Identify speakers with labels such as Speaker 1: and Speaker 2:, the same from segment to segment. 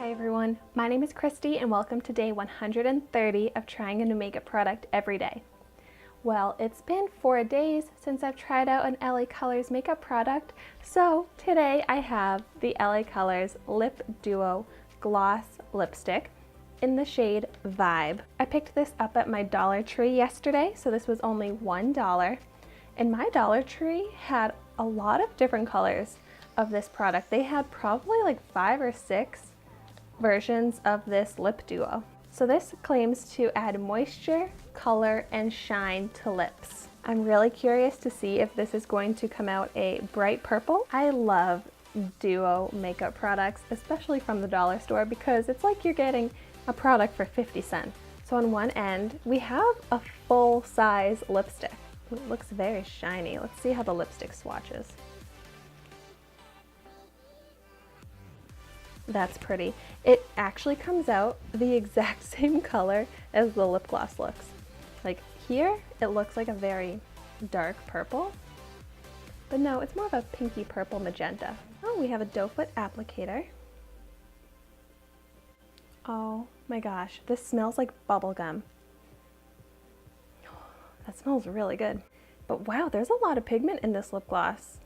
Speaker 1: Hi everyone, my name is Christy and welcome to day 130 of trying a new makeup product every day. Well, it's been 4 days since I've tried out an LA Colors makeup product, so today I have the LA Colors Lip Duo Gloss Lipstick in the shade Vibe. I picked this up at my Dollar Tree yesterday, so this was only $1, and my Dollar Tree had a lot of different colors of this product. They had probably like 5 or 6 versions of this lip duo. So this claims to add moisture, color, and shine to lips. I'm really curious to see if this is going to come out a bright purple. I love duo makeup products, especially from the dollar store, because it's like you're getting a product for 50 cents. So on one end, we have a full-size lipstick. It looks very shiny. Let's see how the lipstick swatches. That's pretty. It actually comes out the exact same color as the lip gloss looks. Like here, it looks like a very dark purple, but no, it's more of a pinky purple magenta. Oh, we have a doe foot applicator. Oh my gosh, this smells like bubble gum. That smells really good. But wow, there's a lot of pigment in this lip gloss.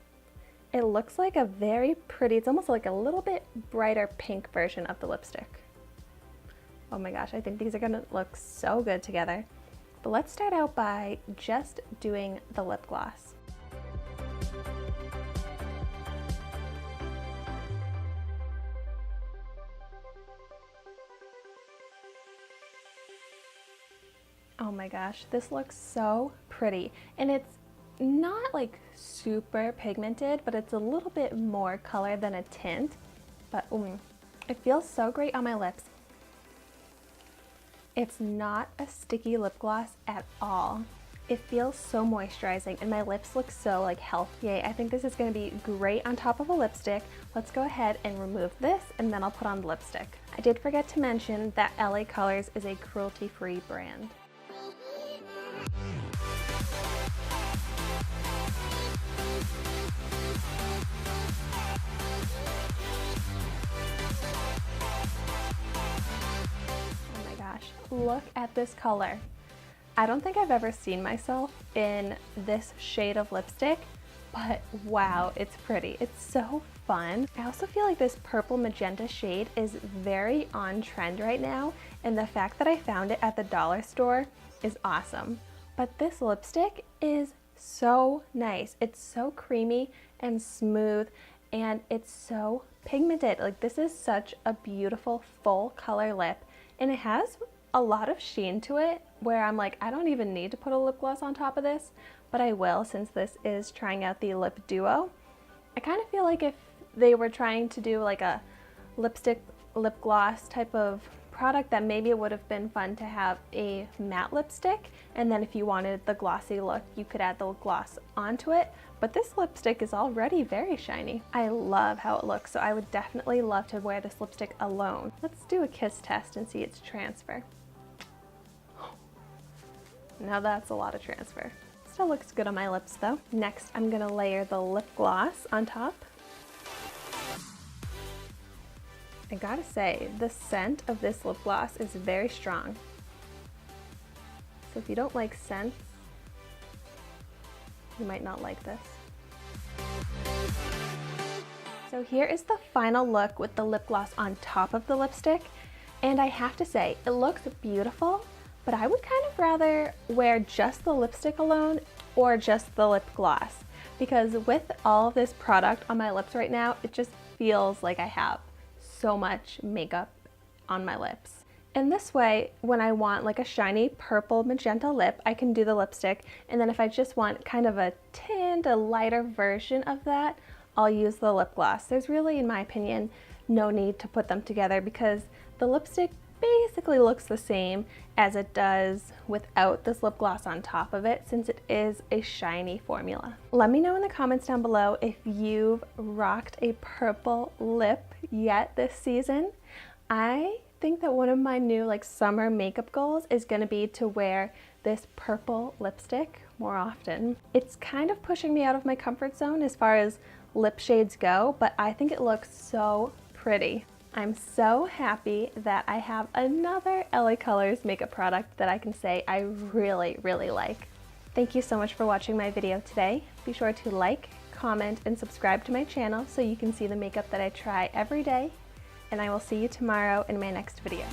Speaker 1: It looks like a very pretty, it's almost like a little bit brighter pink version of the lipstick. Oh my gosh, I think these are gonna look so good together. But let's start out by just doing the lip gloss. Oh my gosh, this looks so pretty. And it's not like super pigmented, but it's a little bit more color than a tint. But it feels so great on my lips. It's not a sticky lip gloss at all. It feels so moisturizing and my lips look so like healthy. Yay, I think this is going to be great on top of a lipstick. Let's go ahead and remove this and then I'll put on the lipstick. I did forget to mention that LA Colors is a cruelty-free brand. Look at this color. I don't think I've ever seen myself in this shade of lipstick, but wow, it's pretty. It's so fun. I also feel like this purple magenta shade is very on trend right now, and the fact that I found it at the dollar store is awesome. But this lipstick is so nice. It's so creamy and smooth, and it's so pigmented. Like, this is such a beautiful full color lip, and it has a lot of sheen to it where I'm like, I don't even need to put a lip gloss on top of this, but I will since this is trying out the lip duo. I kind of feel like if they were trying to do like a lipstick lip gloss type of product, that maybe it would have been fun to have a matte lipstick, and then if you wanted the glossy look you could add the gloss onto it. But this lipstick is already very shiny. I love how it looks, so I would definitely love to wear this lipstick alone. Let's do a kiss test and see its transfer. Now that's a lot of transfer. Still looks good on my lips though. Next, I'm gonna layer the lip gloss on top. I gotta say, the scent of this lip gloss is very strong. So if you don't like scents, you might not like this. So here is the final look with the lip gloss on top of the lipstick. And I have to say, it looks beautiful, but I would kind of rather wear just the lipstick alone or just the lip gloss, because with all of this product on my lips right now, it just feels like I have so much makeup on my lips. And this way, when I want like a shiny purple magenta lip, I can do the lipstick, and then if I just want kind of a tint, a lighter version of that, I'll use the lip gloss. There's really, in my opinion, no need to put them together because the lipstick basically looks the same as it does without this lip gloss on top of it, since it is a shiny formula. Let me know in the comments down below if you've rocked a purple lip yet this season. I think that one of my new like summer makeup goals is going to be to wear this purple lipstick more often. It's kind of pushing me out of my comfort zone as far as lip shades go, but I think it looks so pretty. I'm so happy that I have another LA Colors makeup product that I can say I really, really like. Thank you so much for watching my video today. Be sure to like, comment, and subscribe to my channel so you can see the makeup that I try every day. And I will see you tomorrow in my next video.